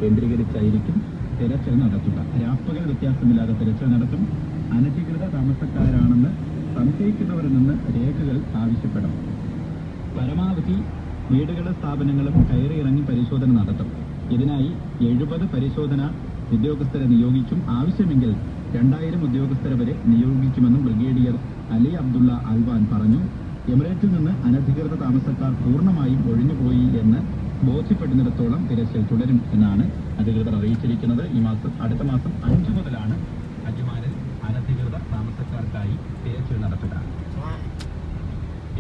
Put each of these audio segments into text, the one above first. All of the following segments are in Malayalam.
കേന്ദ്രീകരിച്ചായിരിക്കും തെരച്ചിൽ നടത്തുക. രാപ്പകൽ വ്യത്യാസമില്ലാതെ തെരച്ചിൽ നടത്തും. അനധികൃത താമസക്കാരാണെന്ന് സംശയിക്കുന്നവരിൽ നിന്ന് രേഖകൾ ആവശ്യപ്പെടും. പരമാവധി വീടുകളും സ്ഥാപനങ്ങളും കയറിയിറങ്ങി പരിശോധന നടത്തും. ഇതിനായി 70 പരിശോധന ഉദ്യോഗസ്ഥരെ നിയോഗിക്കും. ആവശ്യമെങ്കിൽ 2000 ഉദ്യോഗസ്ഥരെ വരെ നിയോഗിക്കുമെന്നും ബ്രിഗേഡിയർ അലി അബ്ദുള്ള അൽവാൻ പറഞ്ഞു. എമിറേറ്റിൽ നിന്ന് അനധികൃത താമസക്കാർ പൂർണ്ണമായും ഒഴിഞ്ഞുപോയി എന്ന് ബോധ്യപ്പെടുന്നിടത്തോളം തിരച്ചിൽ തുടരും എന്നാണ് അധികൃതർ അറിയിച്ചിരിക്കുന്നത്. അടുത്ത മാസം 5 മുതലാണ് അജ്മാനിൽ അനധികൃത താമസക്കാർക്കായി തിരച്ചിൽ നടത്തുക.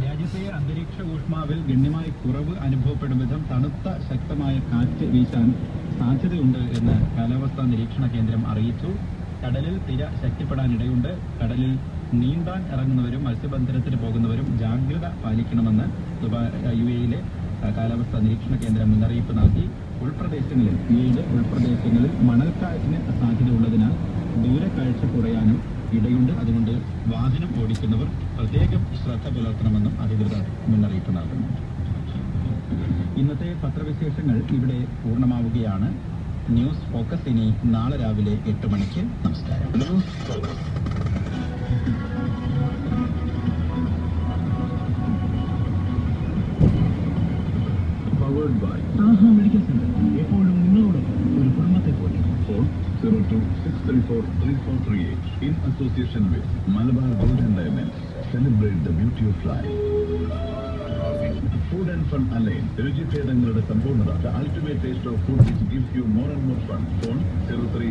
രാജ്യത്തെ അന്തരീക്ഷ ഊഷ്മാവിൽ ഗണ്യമായ കുറവ് അനുഭവപ്പെടും വിധം തണുത്ത ശക്തമായ കാറ്റ് വീശാൻ സാധ്യതയുണ്ട് എന്ന് കാലാവസ്ഥാ നിരീക്ഷണ കേന്ദ്രം അറിയിച്ചു. കടലിൽ തിര ശക്തിപ്പെടാനിടയുണ്ട്. കടലിൽ നീന്താൻ ഇറങ്ങുന്നവരും മത്സ്യബന്ധനത്തിന് പോകുന്നവരും ജാഗ്രത പാലിക്കണമെന്ന് UAE കാലാവസ്ഥാ നിരീക്ഷണ കേന്ദ്രം മുന്നറിയിപ്പ് നൽകി. ഉൾപ്രദേശങ്ങളിൽ മണൽക്കാറ്റിന് സാധ്യതയുള്ളതിനാൽ ദൂരക്കാഴ്ച കുറയാനും ഇടയുണ്ട്. അതുകൊണ്ട് വാഹനം ഓടിക്കുന്നവർ പ്രത്യേകം ശ്രദ്ധ പുലർത്തണമെന്നും അധികൃതർ മുന്നറിയിപ്പ് നൽകുന്നു. ഇന്നത്തെ പത്രവിശേഷങ്ങൾ ഇവിടെ പൂർണ്ണമാവുകയാണ്. ന്യൂസ് ഫോക്കസ് ഇനി നാളെ രാവിലെ 8 മണിക്ക്. നമസ്കാരം. മെഡിക്കൽ സെന്റർ എപ്പോഴും നിങ്ങളോടൊപ്പം ഒരു കുടുംബത്തെ പോലെ. Phone 02-634-3438 in association with Malabar Gold and Diamonds. Celebrate the beauty of life. Food and Fun Alliance. രുചിഭേദങ്ങളുടെ സമ്പൂർണ്ണത. The ultimate taste of food which gives you more and more fun. Phone 03